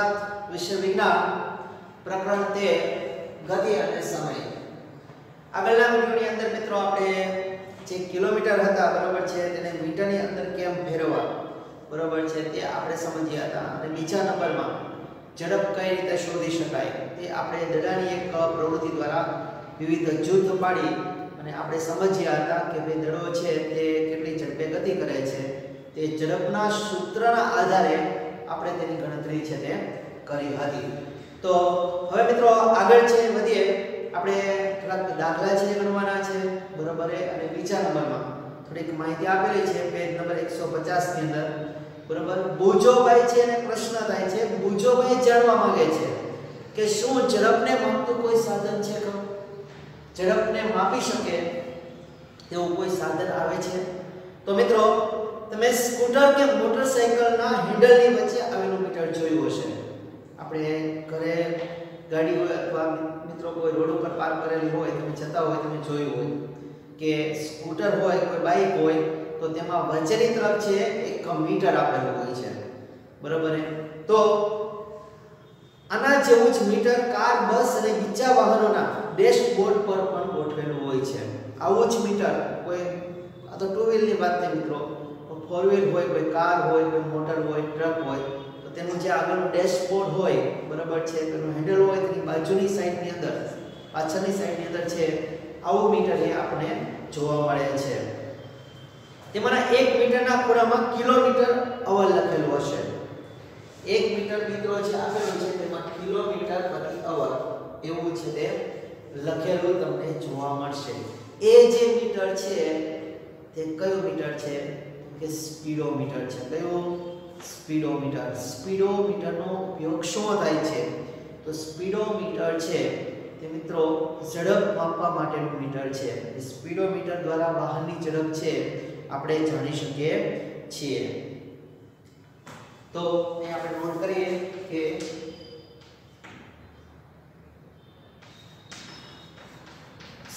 7 વિષય વિજ્ઞાન પ્રકરણ 13 ગતિ અને સમય। આગળના વિડિયોની અંદર મિત્રો આપણે જે કિલોમીટર હતા બરાબર છે તેને મીટરની અંદર કેમ ફેરવવા બરાબર છે તે આપણે સમજ્યા હતા। અને બીજા નંબરમાં ઝડપ કઈ રીતે શોધી શકાય તે આપણે દડાની એક પ્રવૃત્તિ દ્વારા વિવિધ જૂથ પાડી અને આપણે સમજ્યા હતા કે ભાઈ દડો છે તે કેટલી ઝડપે ગતિ કરે છે તે ઝડપના સૂત્રના આધારે આપણે તેની ગણતરી છે તે કરી હતી। તો હવે મિત્રો આગળ છે વધીએ, આપણે થોડાક દાખલા છે ગણવાના છે બરાબર અને બીજા નંબરમાં થોડીક માહિતી આપેલી છે પેજ નંબર 150 ની અંદર બરાબર। બુજોભાઈ છે અને પ્રશ્ન થાય છે, બુજોભાઈ જાણવા માંગે છે કે શું ઝડપને માપતું કોઈ સાધન છે ખરું? ઝડપને માપી શકે તેવું કોઈ સાધન આવે છે? તો મિત્રો તમે સ્કૂટર કે મોટરસાઇકલના હેન્ડલની વચ્ચે આવેલું મીટર જોયું હશે। આપણે ઘરે ગાડી હોય અથવા મિત્રો કોઈ રોડ ઉપર પાર્ક કરેલી હોય તમે જતા હોય તમે જોયું હોય કે સ્કૂટર હોય કોઈ બાઇક હોય તો તેમાં વચ્ચેની તરફ છે એક મીટર આપેલું હોય છે બરાબર। તો આના જેવું જ મીટર કાર, બસ અને બીજા વાહનોના ડેશબોર્ડ પર પણ ગોઠવેલું હોય છે। આવું જ મીટર કોઈ આ તો ટુ વ્હીલની વાત થઈ મિત્રો, ફોર વ્હીલ હોય, કોઈ કાર હોય, કોઈ મોટર હોય, ટ્રક હોય તો તેનું જે આગળનું ડેશબોર્ડ હોય બરાબર છે તેનું હેન્ડલ હોય તેની બાજુની સાઈડની અંદર પાછળની સાઈડની અંદર છે આવું મીટર એ આપણે જોવા મળે છે। તેમાંના 1 મીટરના ખૂણામાં કિલોમીટર અવર લખેલું હશે। 1 મીટર મિત્રો જે આપેલું છે તેમાં કિલોમીટર પ્રતિ અવર એવું છે તે લખેલું તમને જોવા મળશે। એ જે મીટર છે તે કયું મીટર છે કે સ્પીડોમીટર છે। કયું? સ્પીડોમીટર। સ્પીડોમીટરનો ઉપયોગ શું થાય છે તો સ્પીડોમીટર છે તે મિત્રો ઝડપ માપવા માટેનું મીટર છે। સ્પીડોમીટર દ્વારા વાહનની ઝડપ છે આપણે જાણી શકીએ છીએ। તો અહીં આપણે નોંધ કરીએ કે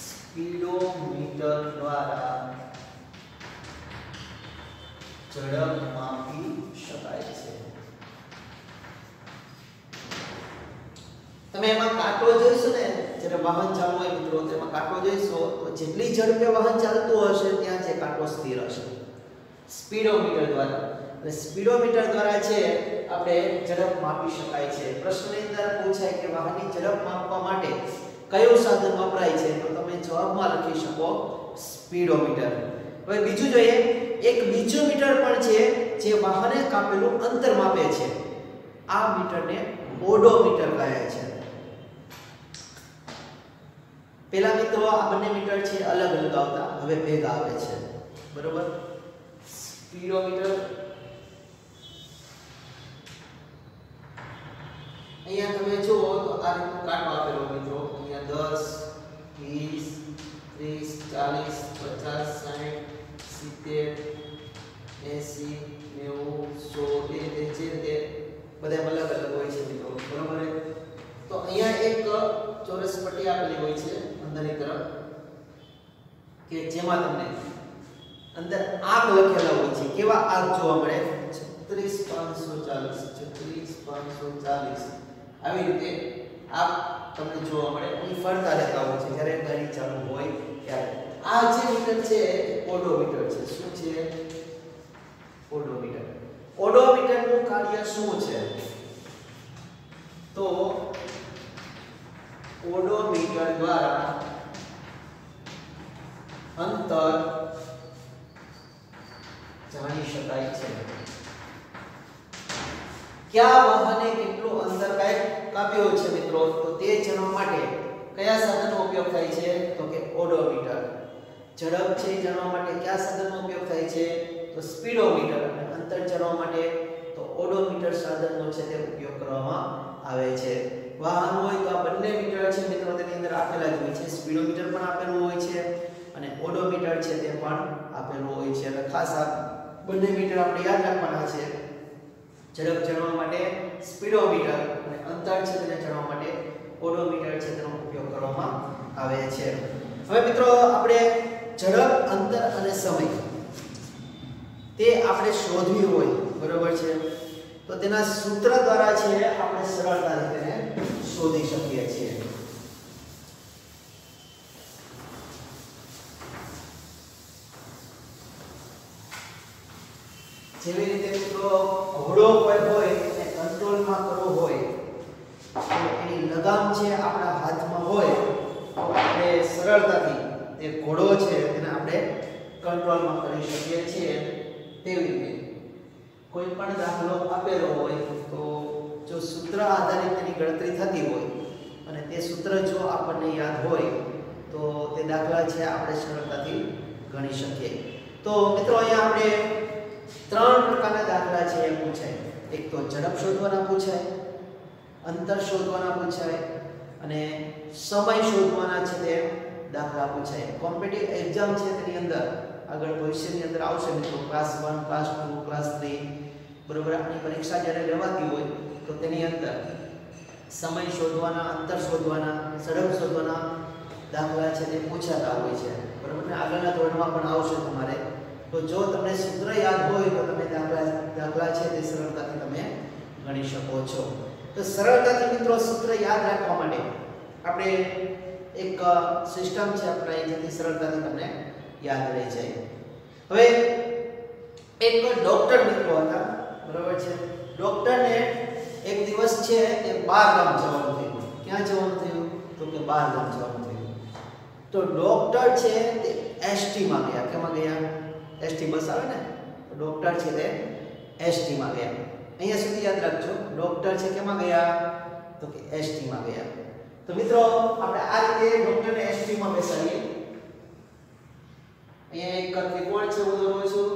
સ્પીડોમીટર દ્વારા ઝડપ માપી શકાય છે। તમે એમાં કાંટો જોઈશો ને જ્યારે વાહન ચાલુ હોય મિત્રો તેમાં કાંટો જોઈશો તો જેટલી ઝડપે વાહન ચાલતું હશે ત્યાં જે કાંટો સ્થિર હશે સ્પીડોમીટર દ્વારા। એટલે સ્પીડોમીટર દ્વારા છે આપણે ઝડપ માપી શકાય છે। પ્રશ્નની અંદર પૂછાય કે વાહનની ઝડપ માપવા માટે કયું સાધન વપરાય છે તો તમે જવાબમાં લખી શકો સ્પીડોમીટર। હવે બીજું જોઈએ, એક બીજું મીટર પણ છે જે વાહને કાપેલું અંતર માપે છે। આ મીટરને ઓડોમીટર કહે છે। પહેલા મિત્રો આ બંને મીટર છે અલગ અલગ આવતા, હવે ભેગા આવે છે બરોબર। સ્પીડોમીટર અહીંયા તમે જુઓ તો આ રીતનો કાંટો આપેલો મિત્રો, અહીંયા 10, 20, 30, 40, 50, 60, 80, 90, 100, 100 બધા અલગ અલગ હોય છે મિત્રો બરોબર। તો અહીંયા એક ચોરસ પટ્ટી આપેલી હોય છે અંદરની તરફ કે જેમાં તમને અંદર આંક લખેલા હોય છે। કેવા આંક જોવા મળે? 36540, 36540 આવી રીતે આંક તમને જોવા મળે અને ફરતા રહેતા હોય છે જ્યારે ગાડી ચાલુ હોય ત્યારે। આ જે મીટર છે ઓડોમીટર છે। શું છે? ઓડોમીટર। ઓડોમીટરનું કાર્ય શું છે તો ઓડોમીટર દ્વારા અંતર જાણી શકાય છે। કયા વાહને કેટલું અંતર કાપ્યું છે મિત્રો તો તે જાણવા માટે કયા સાધનનો ઉપયોગ થાય છે તો કે ઓડોમીટર। ઝડપ છે જાણવા માટે કયા સાધનનો ઉપયોગ થાય છે તો સ્પીડોમીટર। અને અંતર જાણવા માટે તો ઓડોમીટર સાધનનો છે તે ઉપયોગ કરવામાં આવે છે। વાહન હોય તો આ બંને મીટર છે મિત્રો તેની અંદર આપેલા જ હોય છે। સ્પીડોમીટર પણ આપેલું હોય છે અને ઓડોમીટર છે તે પણ આપેલું હોય છે। એટલે ખાસ આ બંને મીટર આપણે યાદ રાખવાના છે। ઝડપ જાણવા માટે સ્પીડોમીટર અને અંતર છે તેને જાણવા માટે ઓડોમીટર છે તેનો ઉપયોગ કરવામાં આવે છે। હવે મિત્રો આપણે ઝડપ, અંતર અને સમય તે આપણે શોધવી હોય બરોબર છે તો તેના સૂત્ર દ્વારા છે આપણે સરળતાથી તેને શોધી શકીએ છીએ. જેવી રીતે મિત્રો ઘોડો કોઈ હોય એને કંટ્રોલમાં કરવો હોય તો એની લગામ છે આપણા હાથમાં હોય તો આપણે સરળતાથી તે ઘોડો છે તેને આપણે કંટ્રોલમાં કરી શકીએ છીએ. તેવી રીતે કોઈ પણ દાખલો આપેલો હોય તો જો સૂત્ર આધારિત તેની ગણતરી થતી હોય અને તે સૂત્ર જો આપણને યાદ હોય તો તે દાખલા છે આપણે સરળતાથી ગણી શકીએ. તો મિત્રો અહીંયા આપણે ત્રણ પ્રકારના દાખલા છે એ પૂછાય. એક તો ઝડપ શોધવાના પૂછાય, અંતર શોધવાના પૂછાય અને સમય શોધવાના છે તે દાખલા પૂછાય. કોમ્પિટિટિવ એક્ઝામ છે તેની અંદર આગળ ભવિષ્યની અંદર આવશે મિત્રો ક્લાસ 1, ક્લાસ 2, ક્લાસ 3 બરોબર. આની પરીક્ષા જ્યારે લેવાતી હોય તો તેની અંદર સમય શોધવાના, અંતર શોધવાના, ઝડપ શોધવાના દાખલા છે તે પૂછાતા હોય છે બરોબર. ને આગળના ધોરણમાં પણ આવશે તમારે. તો જો તમને સૂત્ર યાદ હોય તો તમે દાખલા છે તે સરળતાથી તમે ગણી શકો છો. તો સરળતાથી મિત્રો સૂત્ર યાદ રાખવા માટે આપણે એક સિસ્ટમ છે આપણે જેથી સરળતાથી તમને યાદ રહી જાય. હવે એક ડોક્ટર મિત્રો હતા બરોબર છે. ડોક્ટરને એક દિવસ છે તે 12 ગામ જવાનું થયું. ક્યાં જવાનું થયું? તો કે 12 ગામ જવાનું થયું. તો ડોક્ટર છે તે એસટી માં ગયા. કેમાં ગયા? એસટી બસ આવે ને તો ડોક્ટર છે તે એસટી માં ગયા. અહીંયા સુધી યાદ રાખજો. ડોક્ટર છે કેમાં ગયા? તો કે એસટી માં ગયા. તો મિત્રો આપણે આ રીતે ડોક્ટરને એસટી માં બેસાડીએ. અહીંયા એક ત્રિકોણ છે હું દોરું છું.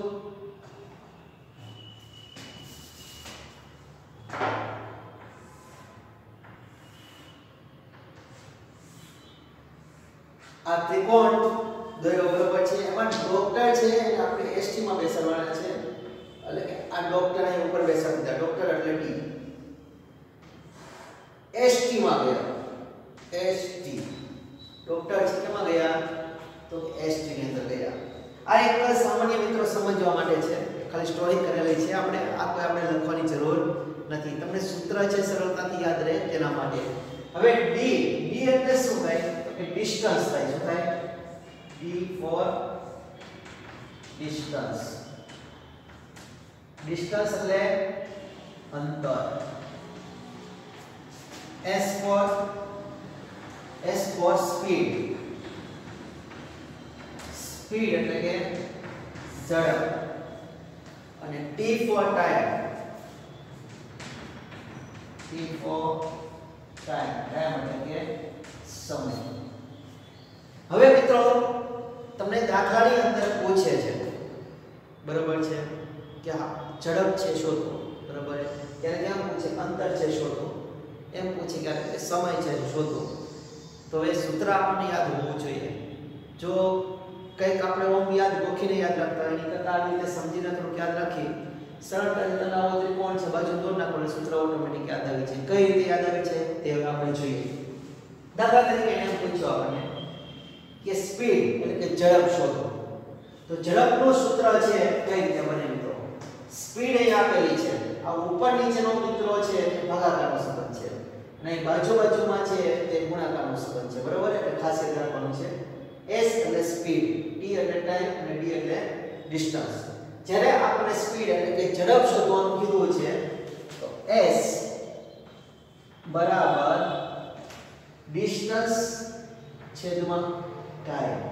આ ત્રિકોણ દોર્યો બરોબર છે. એમાં ડોક્ટર છે એટલે આપણે એસટી માં બેસાડવાના છે. એટલે કે આ ડોક્ટર અહીં ઉપર બેસાડી દીધા. ડોક્ટર એટલે ડી. એસટી માં ગયા. એસટી ડોક્ટર છે કેમાં ગયા? તો એસટી ની અંદર ગયા. આ એક સામાન્ય મિત્રો સમજવા માટે છે. ખાલી સ્ટોરી કરેલી છે. આપણે આપણે લખવાની જરૂર નથી. તમને સૂત્ર છે સરળતાથી યાદ રહે તેના માટે. હવે ડી એટલે શું થાય? તો કે ડિસ્ટન્સ થાય. શું થાય? D for distance. Distance એટલે અંતર. S for speed. Speed એટલે કે ઝડપ. અને T for time. T for time. Time એટલે કે સમય. હવે મિત્રો તમને દાખલાની અંદર પૂછે છે બરોબર છે કે ઝડપ છે શોધો બરોબર. ત્યારે કેમ પૂછે? અંતર છે શોધો. એમ પૂછે કે સમય છે શોધો. તો એ સૂત્ર આપણને યાદ હોવું જોઈએ. જો કંઈક આપણે ઓમ યાદ ગોખીને યાદ રાખતા હોય એની કરતાં આ રીતે સમજીને થોડુંક યાદ રાખી સરળતાથી તણાવ ત્રિકોણ છે બાજુ દોર નાખો સૂત્ર ઓટોમેટિક યાદ આવી છે. કઈ રીતે યાદ આવે છે તે આપણે જોઈએ. દાખલા તરીકે એને પૂછ્યું આપણને કે સ્પીડ એટલે કે ઝડપ શોધો. તો ઝડપનું સૂત્ર છે કઈ રીતે બને મિત્રો? સ્પીડ અહીં આપેલી છે. આ ઉપર નીચેનો મિત્રો છે તે ભાગાકારનો સંબંધ છે અને બાજુમાં છે તે ગુણાકારનો સંબંધ છે બરોબર. એટલે ખાસ યાદ રાખવાનું છે. S એટલે સ્પીડ, T એટલે ટાઈમ અને D એટલે ડિસ્ટન્સ. જ્યારે આપણે સ્પીડ એટલે કે ઝડપ શોધવાનું કીધું છે તો S બરાબર ડિસ્ટન્સ છેદમાં ટાઈમ.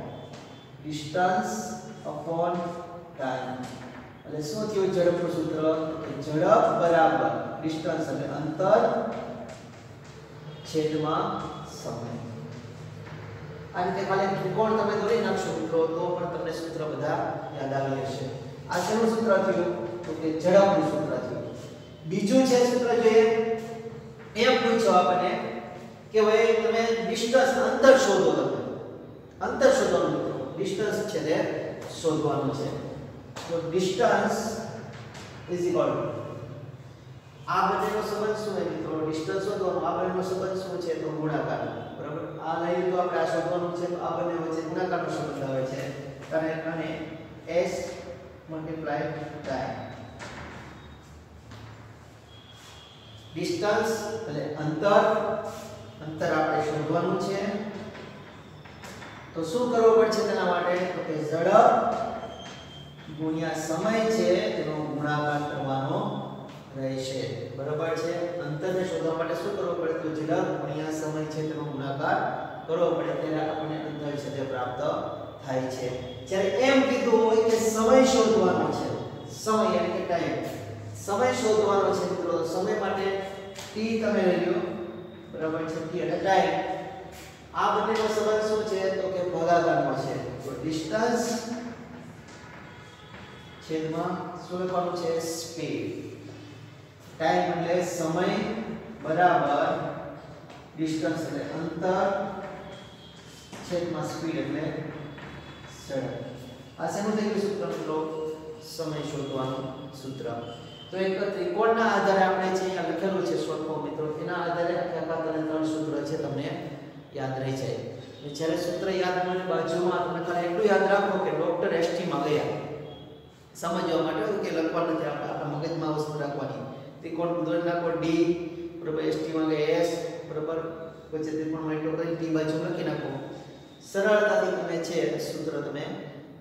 Distance upon time. એટલે શું થયું ઝડપનું સૂત્ર? ઝડપ બરાબર ડિસ્ટન્સ એટલે અંતર છેદમાં સમય. આ રીતે ખાલી ત્રિકોણ તમે દોરી નાખશો મિત્રો તો પણ તમને સૂત્ર બધા યાદ આવી જશે. આ શેનું સૂત્ર થયું? તો કે ઝડપનું સૂત્ર થયું. બીજું છે સૂત્ર જોઈએ. એમ પૂછો આપણને કે ભાઈ તમે ડિસ્ટન્સ અંતર શોધો. તમે અંતર શોધવાનું મિત્રો. ડિસ્ટન્સ છે તે શોધવાનું છે. તો ડિસ્ટન્સ ઇઝ ઇક્વલ ટુ આ બંનેનો સંબંધ શું છે મિત્રો? ડિસ્ટન્સ શોધવાનો. આ બંનેનો સંબંધ શું છે? તો ગુણાકાર બરાબર. આ લઈ લીધું આપણે. આ શોધવાનું છે તો આ બંને વચ્ચે ગુણાકારનો સંબંધ આવે છે. અને S * ટાઈમ. ડિસ્ટન્સ એટલે અંતર આપણે શોધવાનું છે. તો શું કરવું પડશે તેના માટે? તો કે ઝડપ ગુણ્યા સમય છે તેનો ગુણાકાર કરવાનો રહેશે. બરાબર છે. અંતરને શોધવા માટે શું કરવું પડે? તો ઝડપ ગુણ્યા સમય છે તેનો ગુણાકાર કરવો પડે, ત્યારે આપણને અંતર છે તે પ્રાપ્ત થાય છે. જ્યારે એમ કીધું હોય કે સમય શોધવાનો છે, સમય એટલે કે ટાઈમ, સમય શોધવાનો છે મિત્રો, સમય માટે t તમે લઈ લો. બરાબર છે. t એટલે ટાઈમ. આ બંનેનો સંબંધ શું છે? તો કે ભાગાકારનો છે. તો ડિસ્ટન્સ છેદમાં શું લખવાનું છે? સ્પીડ. ટાઈમ એટલે સમય બરાબર ડિસ્ટન્સ એટલે અંતર છેદમાં સ્પીડ એટલે ઝડપ. આ શેનું થઈ ગયું સૂત્ર મિત્રો? સમય શોધવાનું સૂત્ર. તો એક ત્રિકોણના આધારે આપણે જે અહીંયા લખેલું છે શોર્ટ ફોર્મ મિત્રો, એના આધારે આખા ત્રણ સૂત્ર છે તમને યાદ રહી જાય. અને જ્યારે સૂત્ર યાદ મળે બાજુમાં તમે ખાલી એટલું યાદ રાખો કે ડોક્ટર એસટી માં ગયા, સમજવા માટે કે લખવાનું નથી, આપણા મગજમાં વસ્તુ રાખવાની. ત્રિકોણ દોરી નાખો ડી બરાબર, એસટી માં ગયા એસ બરાબર, પછી ત્રિકોણમાં એટલો કરી ટી બાજુ લખી નાખો. સરળતાથી તમે છે સૂત્ર તમે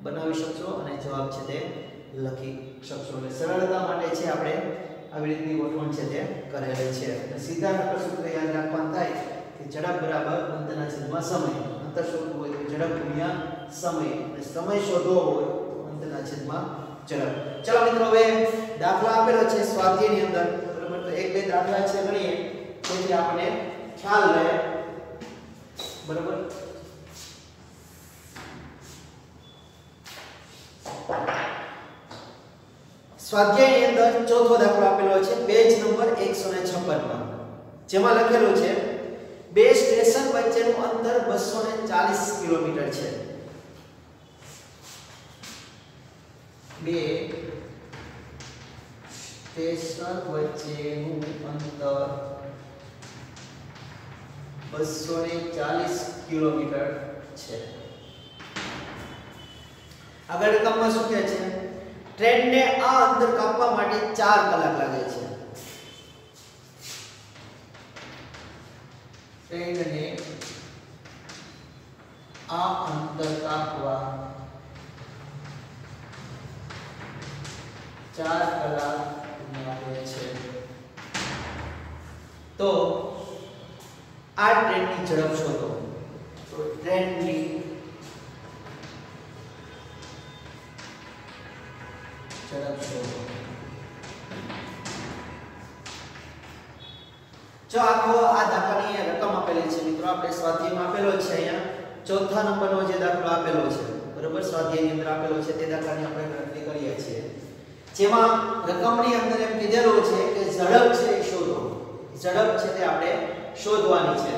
બનાવી શકશો અને જવાબ છે તે લખી શકશો. એટલે સરળતા માટે છે આપણે આવી રીતની ગોઠવણ છે તે કરેલી છે. અને સીધા નકર સૂત્ર યાદ રાખવાનું થાય કે ઝડપ બરાબર અંતરના છેદમાં સમય. અંતર શોધવું હોય તો ઝડપ ગુણ્યા સમય, અને સમય શોધવો હોય તો અંતરના છેદમાં ઝડપ. ચાલો મિત્રો, હવે દાખલા આપેલો છે સ્વાધ્યાયની અંદર બરાબર. તો એક બે દાખલા છે ગણીએ જેથી આપણને ખ્યાલ રહે બરાબર. સ્વાધ્યાયની અંદર ચોથો દાખલો આપેલો છે પેજ નંબર 156 માં, જેમાં લખેલું છે બે સ્ટેશન વચ્ચેનું અંતર 240 કિલોમીટર છે. બે સ્ટેશન વચ્ચેનું અંતર 240 કિલોમીટર છે. આગળ રકમમાં શું કહે છે? ટ્રેનને આ અંતર કાપવા માટે 4 કલાક લાગે છે. ટ્રેનને આ અંતર કાપવા 4 કલાક લાગે છે. તો આ ટ્રેનની ઝડપ શોધો. તો ટ્રેનની ઝડપ શોધો. જો આખો આ દાખલાની રકમ આપેલી છે મિત્રો, આપણે સ્વાધ્યાયમાં આપેલો છે. અહીંયા ચોથા નંબરનો જે દાખલો આપેલો છે બરોબર, સ્વાધ્યાયની અંદર આપેલો છે તે દાખલાની આપણે ગણતરી કરીએ છીએ. જેમાં રકમની અંદર એમ કીધેલું છે કે ઝડપ છે એ શોધો. ઝડપ છે તે આપણે શોધવાની છે.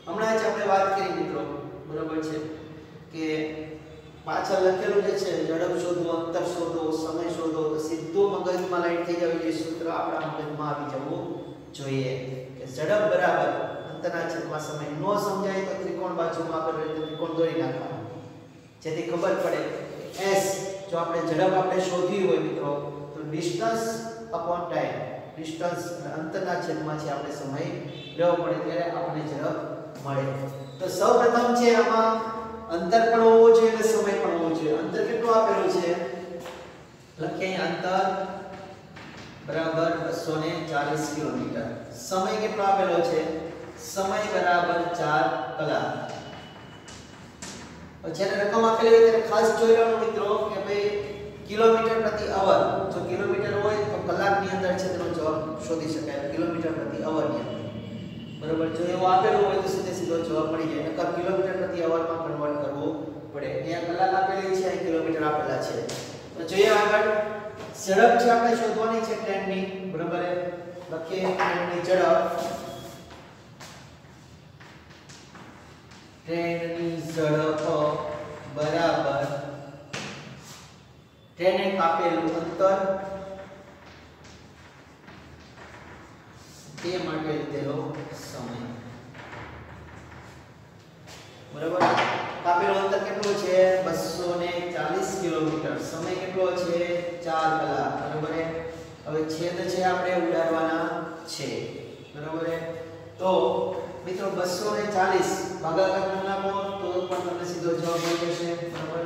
હમણાં જ આપણે વાત કરી મિત્રો બરોબર છે કે પાછળ લખેલું જે છે ઝડપ શોધો, અંતર શોધો, સમય શોધો, તો સીધું મગજમાં લાઈટ થઈ જવું જોઈએ, સૂત્ર આપણા મગજમાં આવી જવું જોઈએ કે ઝડપ બરાબર અંતરના છેદમાં સમય. નો સમજાય તો ત્રિકોણ બાજુમાં આપણે ત્રિકોણ દોરી નાખવાનું જેથી ખબર પડે કે s જો આપણે ઝડપ આપણે શોધવી હોય મિત્રો તો ડિસ્ટન્સ અપોન ટાઈમ, ડિસ્ટન્સ અંતરના છેદમાં છે આપણે સમય લેવો પડે ત્યારે આપણને ઝડપ મળે. તો સૌપ્રથમ છે આમાં અંતર પણ હોવું જોઈએ અને સમય પણ હોવો જોઈએ. અંતર કેટલું આપેલું છે લખીએ અંતર બરાબર 240 કિલોમીટર. સમય કેટલો આપેલો છે? સમય બરાબર 4 કલાક. જ્યારે રકમ આપેલી હોય ત્યારે ખાસ જોઈ લેવાનું મિત્રો કે ભાઈ કિલોમીટર પ્રતિ અવર, જો કિલોમીટર હોય તો કલાકની અંદર છે તેનો જવાબ શોધી શકાય કિલોમીટર પ્રતિ અવર ની અંદર બરાબર. જો એવું આપેલું હોય તો સીધો જવાબ મળી જાય, નકર કિલોમીટર પ્રતિ અવરમાં કન્વર્ટ કરવું પડે. અહીંયા કલાક આપેલી છે, અહીં કિલોમીટર આપેલા છે. તો જોઈએ આગળ ઝડપ છે આપણે શોધવાની છે ટ્રેનની બરાબર. લખીએ ટ્રેનની ઝડપ. ટ્રેનની ઝડપ બરાબર ટ્રેને કાપેલું અંતર તે માટે લીધેલો સમય બરાબર. કાપેલું અંતર કેટલું છે? 240 કિલોમીટર. સમય કેટલો છે? 4 કલાક બરાબર. હવે છેદ છે આપણે ઉડાડવાના છે બરાબર છે તો મિત્રો 240 ભાગાકાર કરી નાખો તો પણ તમને સીધો જવાબ મળી જશે બરાબર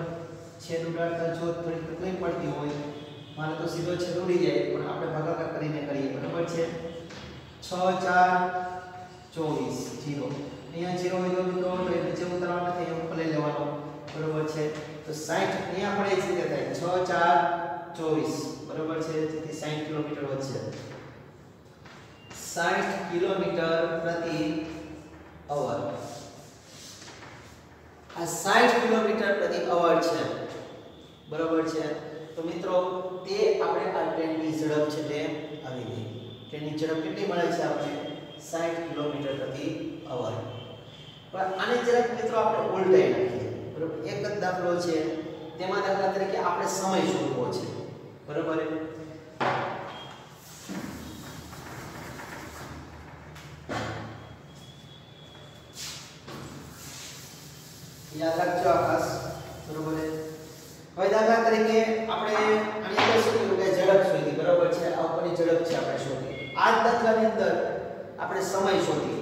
છેદ ઉડાડતા જો થોડી તકલીફ પડતી હોય મારે તો સીધો છેદ ઉડી જાય પણ આપણે ભાગાકાર કરીને કરીએ બરાબર છે 6 4 24 0 અહીંયા 0 હોય તો મિત્રો એટલે નીચે ઉતારવાનો નથી અહીંયા ઉપર લઈ લેવાનો બરાબર છે તો 60 અહીંયા આપણે એ જ રીતે થાય 6 4 24 બરાબર છે જેથી 60 કિલોમીટર વધશે 60 કિલોમીટર પ્રતિ અવર આ 60 કિલોમીટર પ્રતિ અવર છે બરાબર છે તો મિત્રો તે આપણે આ ટ્રેનની ઝડપ છે તે આવી ગઈ ટ્રેનની ઝડપ કેટલી મળે છે આપણે 60 કિલોમીટર પ્રતિ અવર પણ આને જરાક મિત્રો આપણે ઉલટાઈ નાખીએ બરાબર એક જ દાખલો છે તેમાં દાખલા તરીકે આપણે સમય શોધવો છે બરાબર યાદ રાખજો આ ખાસ બરાબર હવે દાખલા તરીકે આપણે આની અંદર શું કર્યું કે ઝડપ શોધી બરાબર છે આ ઉપરની ઝડપ છે આપણે શોધી આ દાખલાની અંદર આપણે સમય શોધી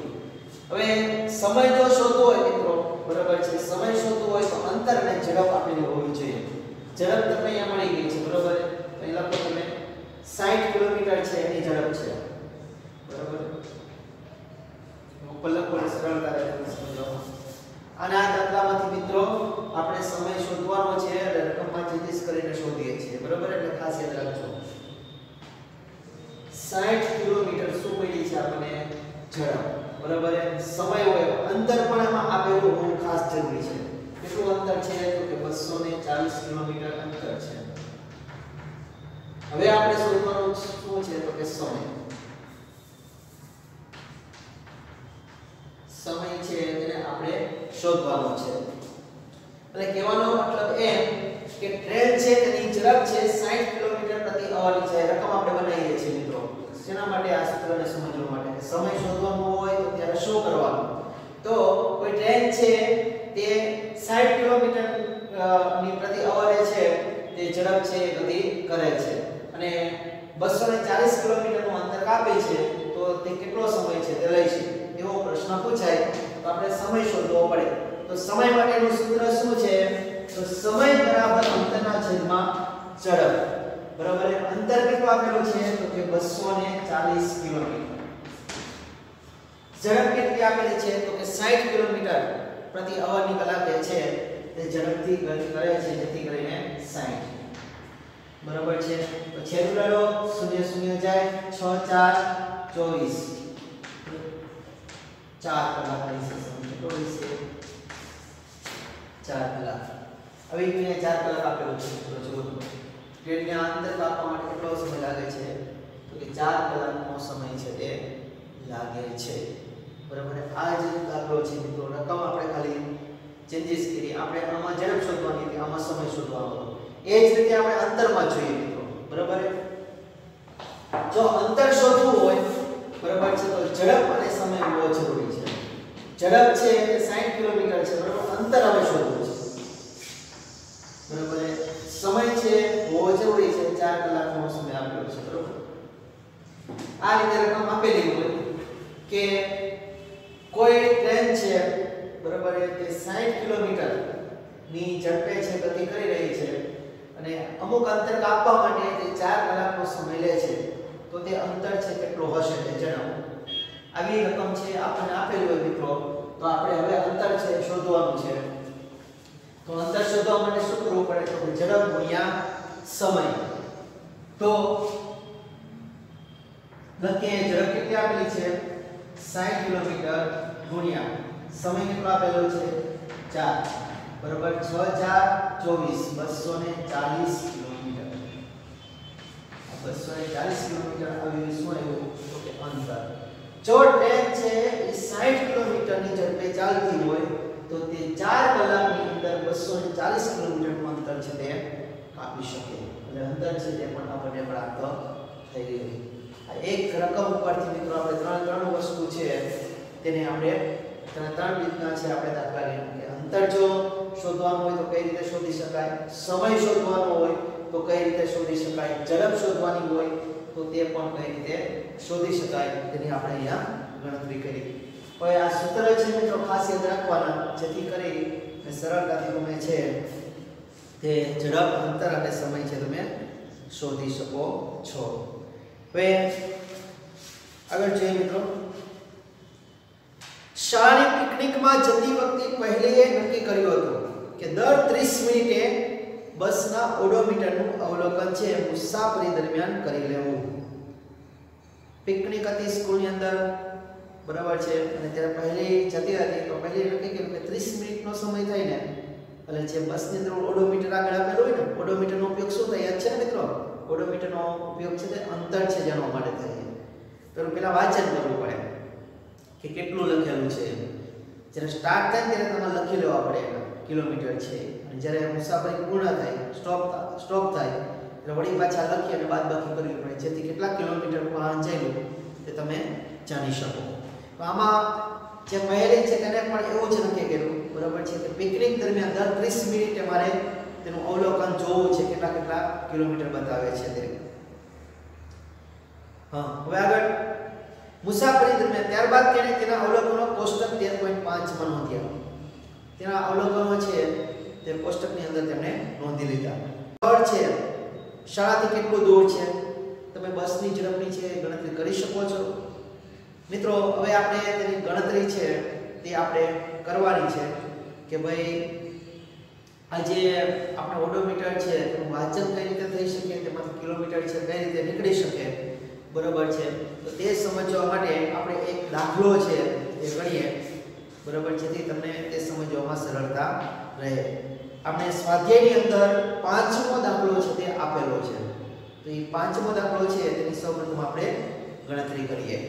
હવે સમય જો શોધવો હોય મિત્રો બરાબર છે સમય શોધવો હોય તો અંતર અને ઝડપ આપેલી હોવી જોઈએ ઝડપ તમને અહીંયા મળી ગઈ છે બરાબર અહીં લખો તમે 60 કિલોમીટર છે એની ઝડપ છે બરાબર ઉપર લખો સરળતા રહે તમને સમજવામાં અને આ દાખલામાંથી મિત્રો આપણે સમય શોધવાનો છે એટલે રકમમાં ચેન્જીસ કરીને શોધીએ છીએ બરાબર એટલે ખાસ યાદ રાખજો 60 કિલોમીટર શું મળી છે આપણને ઝડપ બરાબર સમય હોય અંતર પણ આમાં આપેલું હોવું ખાસ જરૂરી છે કેટલું અંતર છે તો કે 240 કિલોમીટર અંતર છે હવે આપણે શોધવાનું શું છે તો કે સમય છે તેને આપણે શોધવાનો છે એટલે કહેવાનો મતલબ એમ કે ટ્રેન છે તેની ઝડપ છે 60 કિલોમીટર પ્રતિ અવરની છે રકમ આપણે બનાવીએ છીએ મિત્રો શેના માટે આ સૂત્રને સમજવા માટે સમય શોધવાનો હોય તો ત્યારે શું કરવાનું તો કોઈ ટ્રેન છે તે 60 કિલોમીટર ની પ્રતિ અવરે છે તે ઝડપ છે ગતિ કરે છે અને 240 કિલોમીટરનું અંતર કાપે છે તો તે કેટલો સમય છે તે લઈ છે એવો પ્રશ્ન પૂછાય તો આપણે સમય શોધવો પડે તો સમય માટેનું સૂત્ર શું છે તો સમય બરાબર અંતરના છેદમાં ઝડપ બરાબર અંતર કેટલું આપેલું છે તો કે 240 કિલોમીટર ઝડપ કેટલી આપેલી છે તો કે 60 કિલોમીટર પ્રતિ અવરની કલાકે છે તે ઝડપથી ગતિ કરે છે જેથી કરીને 60 બરાબર છે તો છેદ ઉડાડો 0 0 જાય 6 4 24 4 કલાક થઈ છે કેટલો છે 4 કલાક હવે અહીંયા 4 કલાક આપેલું છે તો જુઓ ટ્રેનને અંતર કાપવા માટે કેટલો સમય લાગે છે તો કે 4 કલાકનો સમય છે તે લાગે છે બરાબર આ જ દાખલો છે મિત્રો રકમ આપણે ખાલી ચેન્જીસ કરી આપણે આમાં ઝડપ શોધવાની હતી આમાં સમય શોધવાનો એ જ રીતે આપણે અંતરમાં જોઈએ મિત્રો બરાબર જો અંતર શોધવું હોય બરાબર છે તો ઝડપ અને સમય હોવો જરૂરી છે ઝડપ છે એ 60 કિલોમીટર છે બરાબર અંતર હવે શોધવું છે બરાબર સમય છે હોવો જરૂરી છે 4 કલાકનો સમય આપેલો છે બરાબર આ રીતે રકમ આપેલી હોય કે કોઈ ટ્રેન છે બરાબર કે 60 કિલોમીટર ની ઝડપે છે ગતિ કરી રહી છે અને અમુક અંતર કાપવા માટે તે 4 કલાકનો સમય લે છે તો તે અંતર છે કેટલો હશે તે જણાવો આવી રકમ છે આપણને આપેલી હોય મિત્રો તો આપણે હવે અંતર છે શોધવાનું છે તો અંતર શોધવા માટે શું કરવું પડે તો ઝડપ ગુણ્યા સમય તો લખીએ ઝડપ કેટલી આપેલી છે 60 કિલોમીટર ગુણ્યા સમય કેટલો આપેલો છે 4 બરાબર 6 4 24 240 કિલોમીટર 240 કિલોમીટર આવ્યું શું આવ્યું તો કે અંતર જો ટ્રેન છે એ 60 કિલોમીટરની ઝડપે ચાલતી હોય તો તે 4 કલાકની અંદર 240 કિલોમીટરનું અંતર છે તે કાપી શકે એટલે અંતર છે તે પણ આપણને પ્રાપ્ત થઈ ગયું આ એક રકમ ઉપરથી મિત્રો આપણે ત્રણ વસ્તુ છે તેને આપણે ત્રણ રીતના છે આપણે દાખલા લઈએ કે અંતર જો શોધવાનું હોય તો કઈ રીતે શોધી શકાય સમય શોધવાનો હોય તો કઈ રીતે શોધી શકાય ઝડપ શોધવાની હોય તો તે પણ કઈ રીતે શોધી શકાય તેની આપણે અહીંયા ગણતરી કરી. હવે આ સૂત્ર છે મિત્રો ખાસ યાદ રાખવાના, જેથી કરી સરળતાથી તમે છે તે ઝડપ, અંતર અને સમય છે તમે શોધી શકો છો. હવે આગળ જોઈએ મિત્રો, શાળાની પિકનિકમાં જતી વખતે પહેલીએ નક્કી કર્યું હતું કે દર 30 મિનિટે બસના ઓડોમીટરનું અવલોકન છે મુસાફરી દરમિયાન કરી લેવું. પિકનિક હતી સ્કૂલની અંદર, બરાબર છે, અને ત્યારે પહેલી જતી હતી તો પહેલી નક્કી કર્યું કે 30 મિનિટનો સમય થાય ને એટલે જે બસની અંદર ઓડોમીટર આગળ આપેલું હોય ને, ઓડોમીટરનો ઉપયોગ શું થાય યાદ છે ને મિત્રો? ઓડોમીટરનો ઉપયોગ છે તે અંતર છે જાણવા માટે થાય. તો પેલા વાંચન કરવું પડે કે કેટલું લખેલું છે. જ્યારે સ્ટાર્ટ થાય ત્યારે તમારે લખી લેવા પડે કિલોમીટર છે, અને જ્યારે મુસાફરી પૂર્ણ થાય, સ્ટોપ થાય એટલે વળી પાછા લખી અને બાદબાકી કરવી પડે, જેથી કેટલા કિલોમીટર વાહન ચાલ્યું તે તમે જાણી શકો. તો આમાં જે પહેલી છે તેને પણ એવું જ નક્કી કર્યું, બરાબર છે, કે પિકનિક દરમિયાન દર 30 મિનિટે મારે તેનું અવલોકન જોવું છે કેટલા કિલોમીટર બતાવે છે તે. હવે આગળ મુસાફરી દરમિયાન ત્યારબાદ તેને તેના અવલોકનો કોષ્ટક 13.5 માં નોંધ્યા. તેના અવલોકનો છે તે કોષ્ટકની અંદર તેમણે નોંધી લીધા. સ્થળ છે શાળાથી કેટલું દૂર છે, તમે બસની ઝડપની છે ગણતરી કરી શકો છો. મિત્રો હવે આપણે તેની ગણતરી છે તે આપણે કરવાની છે કે ભાઈ આ જે આપણે ઓડોમીટર છે તેનું વાંચન કઈ રીતે થઈ શકે, તેમાંથી કિલોમીટર છે કઈ રીતે નીકળી શકે, બરાબર છે. તો તે સમજવા માટે આપણે એક દાખલો છે એ ગણીએ, બરાબર છે, જેથી તમને તે સમજવામાં સરળતા રહે. આપણે સ્વાધ્યાયની અંદર 5મો દાખલો છે તે આપેલો છે. તો એ 5મો દાખલો છે તેની સૌપ્રથમ આપણે ગણતરી કરીએ.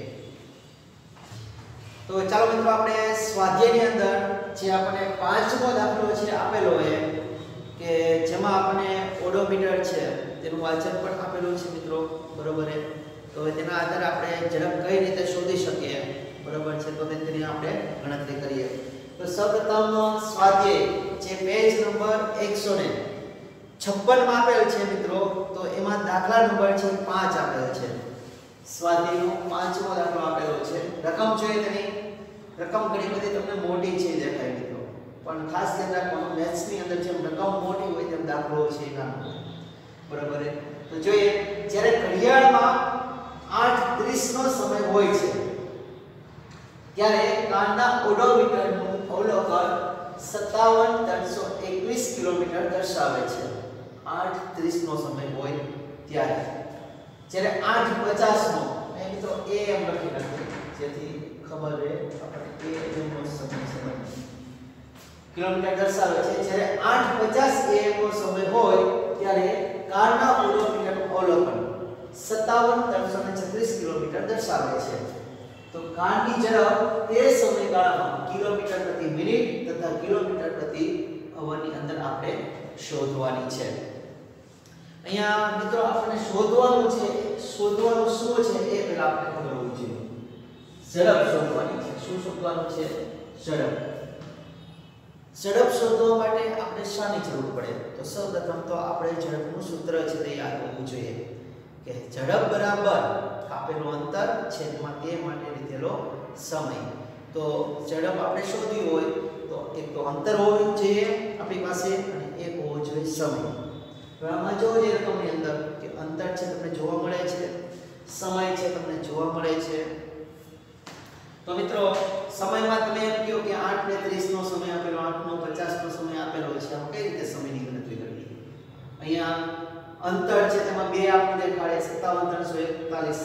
તો ચાલો મિત્રો આપણે સ્વાધ્યાયની અંદર જે આપણે 5મો દાખલો છે આપેલો છે કે જેમાં આપણે ઓડોમીટર છે તેનું વાંચન પણ આપેલું છે મિત્રો, બરોબર છે. તો તેના આધારે આપણે ઝડપ કઈ રીતે શોધી શકીએ, બરોબર છે, તો તેની આપણે ગણતરી કરીએ. તો સૌપ્રથમ સ્વાધ્યાય જે પેજ નંબર 156 માં આપેલ છે મિત્રો, તો એમાં દાખલા નંબર છે 5 આપેલ છે. સ્વાધ્યાયનો 5મો દાખલો આપેલો છે. રકમ જોઈએ તેની રકમ ઘણી બધી તમને મોટી છે દેખાય મિત્રો, પણ ખાસ ધ્યાન રાખવાનું મેથ્સ ની અંદર જેમ રકમ મોટી હોય તેમ દાખલો છે નાનો, બરાબર છે. તો જોઈએ, જ્યારે ઘડિયાળમાં 8:30 નો સમય હોય છે ત્યારે કારના ઓડોમીટરનું અવલોકન 57,321 કિલોમીટર દર્શાવે છે. 8:30 નો સમય હોય ત્યારે. જ્યારે 8:50 નો એ મિત્રો AM લખી નાખીએ જેથી ખબર રહે આપણે AM નો સમય કિલોમીટર દર્શાવે છે. જ્યારે 8:50 AM નો સમય હોય ત્યારે કારના ઓડોમીટરનું અવલોકન 57,336 કિલોમીટર દર્શાવે છે. તો કારની ઝડપ તે સમયગાળામાં કિલોમીટર પ્રતિ મિનિટ તથા કિલોમીટર પ્રતિ અવરની અંદર આપણે શોધવાની છે. અહીંયા મિત્રો આપણે શોધવાનું છે, શોધવાનું શું છે એ પહેલા આપણે ખબર હોવી જોઈએ. ઝડપ શોધવાની છે. શું શોધવાનું છે? ઝડપ. ઝડપ શોધવા માટે આપણે શાની જરૂર પડે? તો સૌપ્રથમ તો આપણે ઝડપનું સૂત્ર છે તે યાદ હોવું જોઈએ કે ઝડપ બરાબર આપેલું અંતર છેદમાં તે માટે લીધેલો સમય. તો ઝડપ આપણે શોધવી હોય તો એક તો અંતર હોવું જોઈએ આપણી પાસે અને એક હોવો જોઈએ સમય. તો આમાં જોવો જે રકમની અંદર કે અંતર છે તમને જોવા મળે છે, સમય છે તમને જોવા મળે છે. તો મિત્રો સમયમાં તમે એમ કહો કે 8:30 નો સમય આપેલો, 8:50 નો સમય આપેલો છે, આમ કઈ રીતે સમયની ગણતરી કરવી? અહીંયા અંતર છે તેમાં બે આપણે દેખાડે 57,341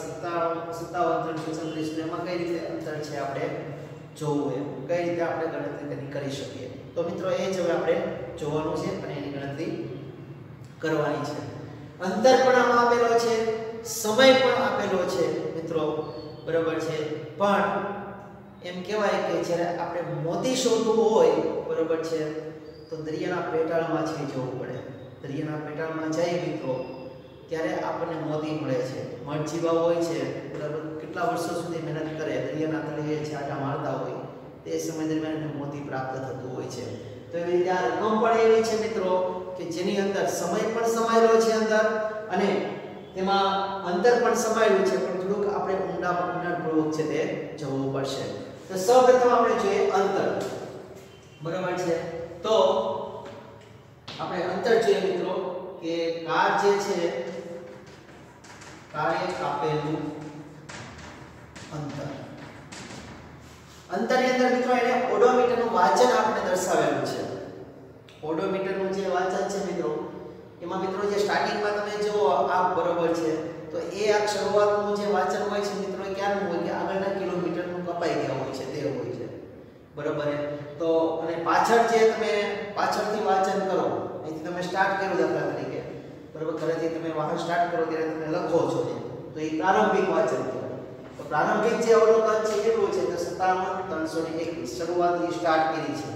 57,336 એમાં કઈ રીતે અંતર છે આપણે જોવું, એમ કઈ રીતે આપણે ગણતરી કરી શકીએ. તો મિત્રો એ જ હવે આપણે જોવાનું છે અને એની ગણતરી કરવાની છે. અંતર પણ આમાં આપેલો છે, સમય પણ આપેલો છે મિત્રો, બરાબર છે. પણ એમ કહેવાય કે જ્યારે આપણે મોતી શોધવું હોય, બરાબર છે, તો દરિયાના પેટાળમાં છે જવું પડે. દરિયાના પેટાળમાં જાય મિત્રો ત્યારે આપણને મોતી મળે છે. મરજીવા હોય છે, બરાબર, કેટલા વર્ષો સુધી મહેનત કરે, દરિયાના તળિયે છે આટા મારતા હોય, તે સમય દરમિયાન એને મોતી પ્રાપ્ત થતું હોય છે. તો એવી રીતે આ રકમ પણ એવી છે મિત્રો કે જેની અંદર સમય પણ સમાયેલો છે અંદર અને તેમાં અંતર પણ સમાયેલું છે, પણ થોડુંક આપણે ઊંડાણપૂર્વક છે તે જવું પડશે. તો સૌપ્રથમ આપણે જોઈએ અંતર. બરાબર છે. તો આપણે અંતર જોઈએ મિત્રો કે કાર જે છે કારે કાપેલું અંતર. અંતરની અંદર મિત્રો એને ઓડોમીટરનું વાંચન આપણે દર્શાવેલું છે. ઓડોમીટરનું જે વાંચન છે મિત્રો, એમાં મિત્રો જે સ્ટાર્ટિંગમાં તમે જુઓ આ બરોબર છે, તો એ આ શરૂઆતનું જે વાંચન હોય છે મિત્રો એ ક્યાંનું હોય કે આગળના કિલોમીટરનું કપાઈ ગયા હોય છે તે હોય છે. બરોબર છે. તો અને પાછળ જે તમે પાછળથી વાંચન કરો, અહીંથી તમે સ્ટાર્ટ કરો દાખલા તરીકે, બરોબર, ઘરેથી તમે વાહન સ્ટાર્ટ કરો ત્યારે તમે લખો છો તો એ પ્રારંભિક વાંચન કહેવાય. તો પ્રારંભિક જે અવલોકન છે કેટલું છે તો 57,321 શરૂઆતથી સ્ટાર્ટ કરી છે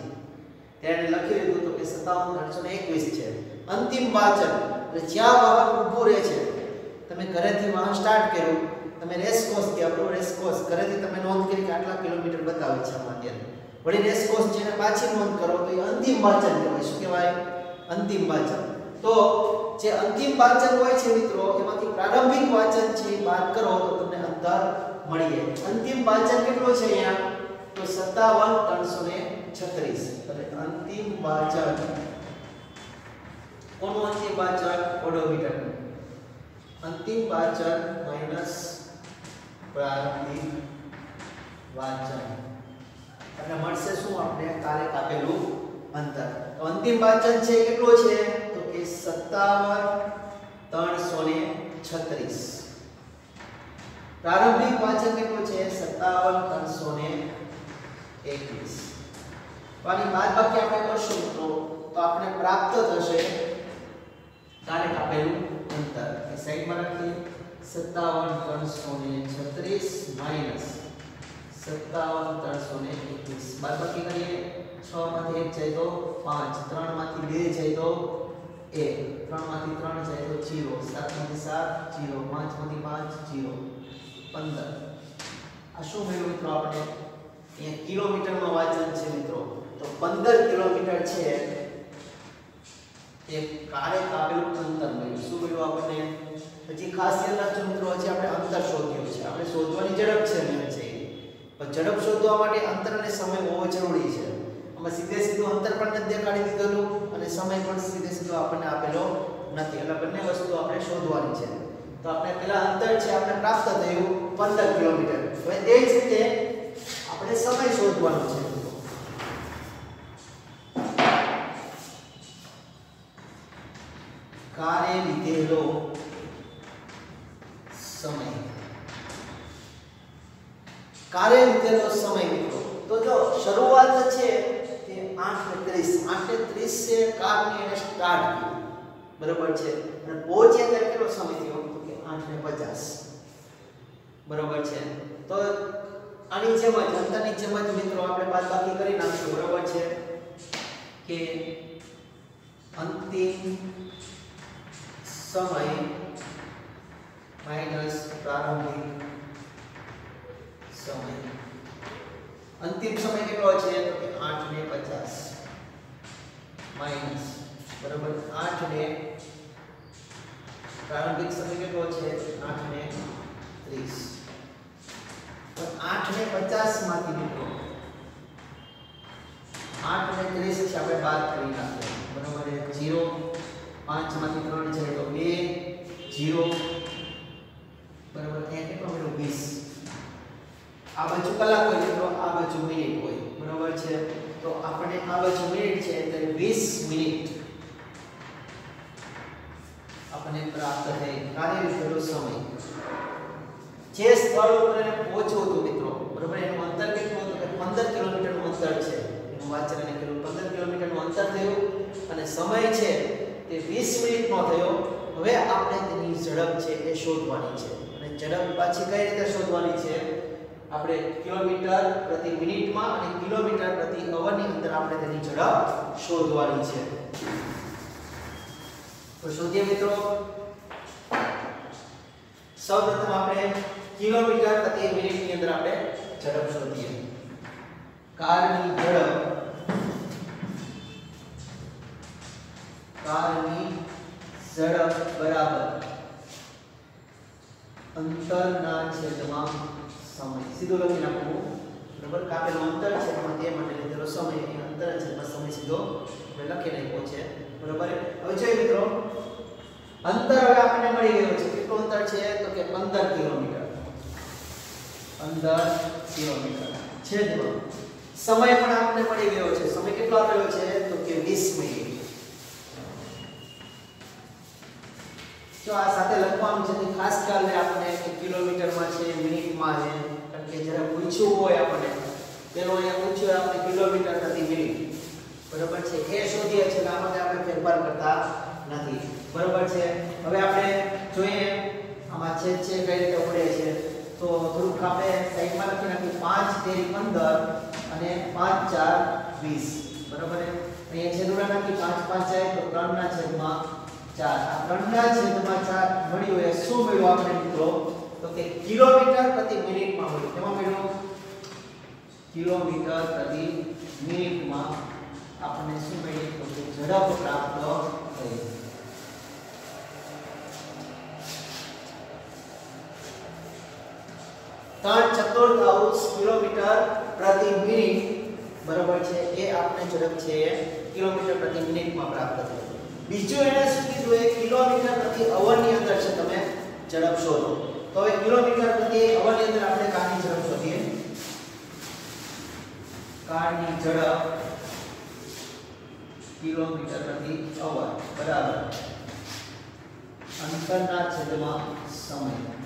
ત્યારે લખી લીધું તો કે 57,321 છે. અંતિમ વાંચન એટલે જ્યાં વાહન ઊભું રહે છે, તમે ઘરેથી વાહન સ્ટાર્ટ કર્યું, તમે રેસકોર્સ કે આપણો રેસકોર્સ ઘરેથી તમે નોંધ કરી કે આટલા કિલોમીટર બતાવે છે આમાં અત્યારે, વળી રેસકોર્સ જેને પાછી નોંધ કરો તો એ અંતિમ વાંચન કહેવાય. શું કહેવાય? અંતિમ વાંચન. તો જે અંતિમ વાંચન હોય છે મિત્રો, એમાંથી પ્રારંભિક વાંચન છે બાદ કરો તો તમને અંતર મળી જાય. અંતિમ વાંચન કેટલું છે અહીંયા તો 57,336. એટલે અંતિમ વાંચન કોનું અંતિમ વાંચન? ઓડોમીટરનું અંતિમ વાંચન માઈનસ પ્રારંભિક વાંચન એટલે મળશે શું આપણે કાલે કાપેલું અંતર. તો અંતિમ વાંચન છે કેટલો છે તો કે 57,336. પ્રારંભિક વાંચન કેટલું છે 57,321. તો આની બાદબાકી આપણે કરશું મિત્રો તો આપણે પ્રાપ્ત થશે કાલે કાપેલું અંતર. એ સાઈડમાં રાખીએ 57,336 માઈનસ 57,321 બાદબાકી કરીએ. 6 માંથી 1 જાય તો 5, 3 માંથી 2 જાય તો 1, 3 માંથી 3 જાય તો 0, 7 માંથી 7 0, 5 માંથી 5 0, 15. આ શું મળ્યું મિત્રો આપણે? અહીંયા કિલોમીટરમાં વાંચન છે મિત્રો, તો 15 કિલોમીટર છે એ કારે કાપેલું અંતર મળ્યું. શું મળ્યું આપણને? હજી ખાસ યાદ રાખજો મિત્રો, હજી આપણે અંતર શોધ્યું છે. આપણે શોધવાની ઝડપ છે મેં છે, પણ ઝડપ શોધવા માટે અંતર અને સમય બહુ જરૂરી છે. આમાં સીધે સીધું અંતર પણ નથી દેખાડી દીધેલું અને સમય પણ સીધે સીધો આપણને આપેલો નથી. એટલે બંને વસ્તુ આપણે શોધવાની છે. તો આપણે પેલા અંતર છે આપણે પ્રાપ્ત થયું 15 કિલોમીટર. હવે તે જ રીતે આપણે સમય શોધવાનો છે. કારે લીધેલો સમય. કારે લીધેલો સમય મિત્રો, તો જો શરૂઆત છે તે 8:30 છે કારની એને સ્ટાર્ટ કરી, બરોબર છે, અને પહોંચ્યા ત્યારે કેટલો સમય થયો તો કે 8:50. બરોબર છે. તો આની જેમ જ અંતરની જેમ જ મિત્રો આપણે બાદબાકી કરી નાખશું. બરોબર છે કે અંતિમ સમય માઈનસ પ્રારંભિક સમય. અંતિમ સમય કેટલો છે તો કે 8:50 માઈનસ બરાબર 8 ને પ્રારંભિક સમય કેટલો છે 8:30. તો 8:50 માંથી મિત્રો 8:30 છે આપણે બાદ કરી નાખીએ. બરાબર 0, 5 માંથી 3 જાય તો 2, 0 બરાબર. અહીંયા કેટલો મળ્યો 20. આ બાજુ કલાક હોય મિત્રો, આ બાજુ મિનિટ હોય. બરાબર છે. તો આપણે આ બાજુ મિનિટ છે એટલે 20 મિનિટ આપણે પ્રાપ્ત થઈ. કાર્ય લીધેલો સમય જે સ્થળ ઉપર એને પહોંચવું હતું મિત્રો, બરાબર, એનું અંતર કેટલું હતું કે 15 કિલોમીટરનું અંતર છે. એનું વાંચન એને કર્યું 15 કિલોમીટરનું અંતર થયું અને સમય છે તે 20 મિનિટનો થયો. હવે આપણે તેની ઝડપ છે એ શોધવાની છે. અને ઝડપ પાછી કઈ રીતે શોધવાની છે? આપણે કિલોમીટર પ્રતિ મિનિટમાં અને કિલોમીટર પ્રતિ અવરની અંદર આપણે તેની ઝડપ શોધવાની છે. તો શોધીએ મિત્રો. સૌપ્રથમ આપણે કિલોમીટર પ્રતિ મિનિટની અંદર આપણે ઝડપ શોધીએ. કારની ઝડપ બરાબર અંતરના છેદમાં સમય સીધું લખી નાખવું બરાબર કાપેલું અંતર છે પણ તે માટે લીધેલો સમય એ અંતરના છેદમાં સમય સીધો આપણે લખી નાખ્યો છે બરાબર હવે જોઈએ મિત્રો અંતર હવે આપણને મળી ગયું છે કેટલું અંતર છે તો કે 15 કિલોમીટર 15 કિલોમીટર છેદમાં સમય પણ આપણને મળી ગયો છે સમય કેટલો આપેલો છે તો કે 20 મિનિટ જો આ સાથે લખવાનું છે તો ખાસ ખ્યાલ લે આપણે કે કિલોમીટરમાં છે મિનિટમાં છે કારણ કે જ્યારે પૂછ્યું હોય આપણે તેનો અહીંયા પૂછ્યું આપણે કિલોમીટર પ્રતિ મિનિટ બરાબર છે એ શોધીએ છીએ એટલે આમાં આપણે ફેરફાર કરતા નથી બરાબર છે હવે આપણે જોઈએ આમાં છેદ છે કઈ રીતે પડે છે તો થોડુંક આપણે સાઈડમાં લખી નાખીએ 5 તેરી 15 અને 5 4 20 બરાબર અહીંયા છેદુડા નાખી 5 5 જાય તો 3 ના છેદમાં 4 આ 3 ના છેદમાં 4 મળ્યું એ શું મળ્યું આપણે મિત્રો તો કે કિલોમીટર પ્રતિ મિનિટમાં મળ્યું કેમાં મળ્યું કિલોમીટર પ્રતિ મિનિટમાં આપણને શું મળ્યું તો કે ઝડપ પ્રાપ્ત થઈ 3/4 કિલોમીટર પ્રતિ મિનિટ બરાબર છે એ આપણે ઝડપ છે કિલોમીટર પ્રતિ મિનિટમાં પ્રાપ્ત થઈ બીજું એને શું કીધું એ કિલોમીટર પ્રતિ અવરની અંદર છે તમે ઝડપ શોધો તો હવે કિલોમીટર પ્રતિ અવરની અંદર આપણે કારની ઝડપ શોધીએ કારની ઝડપ કિલોમીટર પ્રતિ અવર બરાબર અંતરના છેદમાં સમય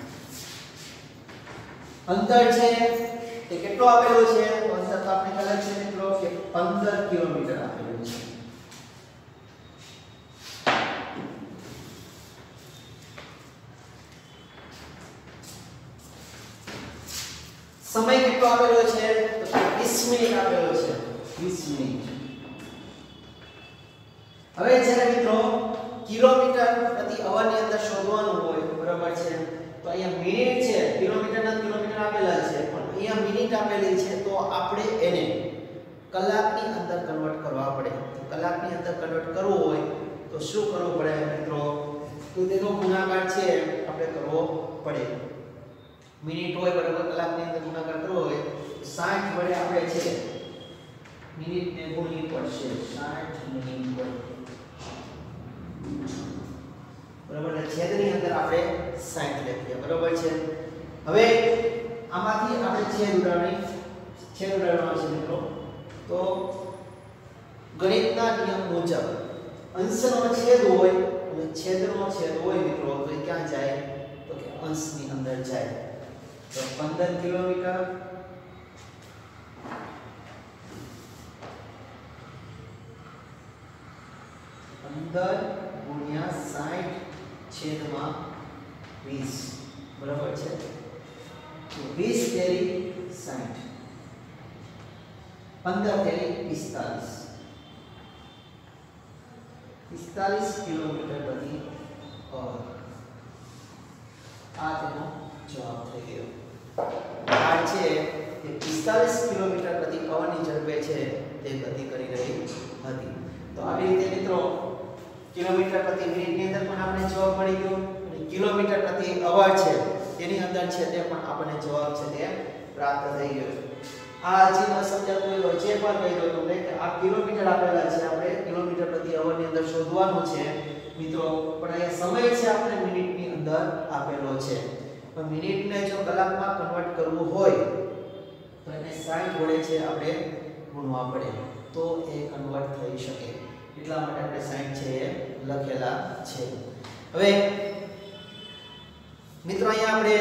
અંતર છે તે કેટલો આપેલો છે તો અંતર તો આપણે ખબર છે મિત્રો કે 15 કિલોમીટર આપેલું છે સમય કેટલો આપેલો છે તો 20 મિનિટ આપેલો છે 20 મિનિટ હવે જ્યારે મિત્રો કિલોમીટર પ્રતિ અવરની અંદર શોધવાનું હોય બરાબર છે તો અહીંયા મિનિટ છે કિલોમીટરના કિલોમીટર આપેલા છે પણ અહીંયા મિનિટ આપેલી છે તો આપણે એને કલાકની અંદર કન્વર્ટ કરવા પડે તો કલાકની અંદર કન્વર્ટ કરવું હોય તો શું કરવું પડે મિત્રો તો તેનો ગુણાકાર છે આપણે કરવો પડે મિનિટ હોય બરાબર કલાકની અંદર ગુણાકાર કરવો હોય 60 વડે આપણે છે મિનિટને ગુણવી પડશે 60 મિનિટ વડે બરાબર ને છેદની અંદર આપણે 60 લખીએ બરાબર છે હવે આમાંથી આપણે છેદ ઉડાડવાનો છે મિત્રો તો ગણિતના નિયમ મુજબ અંશનો છેદ હોય અને છેદનો છેદ હોય મિત્રો તો એ ક્યાં જાય તો કે અંશની અંદર જાય તો 15 કિલોમીટર 15 ગુણ્યા 60 છેદમાં 20 બરાબર છે તો 20 તેરી 60 15 તેરી 45 કિલોમીટર પ્રતિ અવર આ તેનો જવાબ થઈ ગયો આ છે તે 45 કિલોમીટર પ્રતિ અવરની ઝડપે છે તે ગતિ કરી રહી હતી તો આવી રીતે મિત્રો કિલોમીટર પ્રતિ મિનિટની અંદર પણ આપણે જવાબ મળી ગયો અને કિલોમીટર પ્રતિ અવર છે તેની અંદર છે તે પણ આપણને જવાબ છે તે પ્રાપ્ત થઈ ગયો આ જે ન સમજાતું હોય જે પણ કહી દો તમને કે આ કિલોમીટર આપેલા છે આપણે કિલોમીટર પ્રતિ અવરની અંદર શોધવાનું છે મિત્રો પણ અહીંયા સમય છે આપણે મિનિટની અંદર આપેલો છે પણ મિનિટને જો કલાકમાં કન્વર્ટ કરવું હોય તો એને 60 વડે છે આપણે ગુણવા પડે તો એ કન્વર્ટ થઈ શકે એટલા માટે આપણે 60 છે એ લખેલા છે હવે મિત્રો અહીંયા આપણે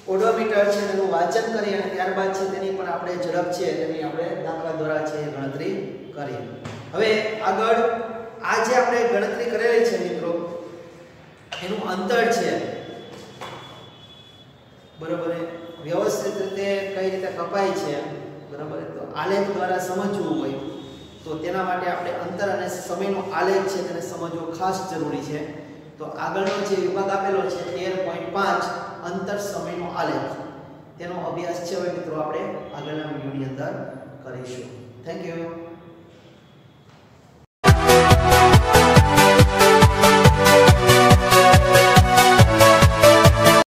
ઓડોમીટર છે તેનું વાંચન કરી અને ત્યારબાદ છે તેની પણ આપણે ઝડપ છે તેની આપણે દાખલા દ્વારા છે ગણતરી કરી હવે આગળ આ જે આપણે ગણતરી કરેલી છે મિત્રો એનું અંતર છે બરાબર વ્યવસ્થિત રીતે કઈ રીતે કપાય છે બરાબર તો આલેખ દ્વારા સમજવું હોય તો તેના માટે આપણે અંતર અને સમયનો આલેખ છે તેને સમજવો ખાસ જરૂરી છે તો આગળનો જે વિભાગ આપેલો છે 13.5 અંતર સમયનો આલેખ તેનો અભ્યાસ છે હવે મિત્રો આપણે આગળના વિડિયોની અંદર કરીશું થેન્ક યુ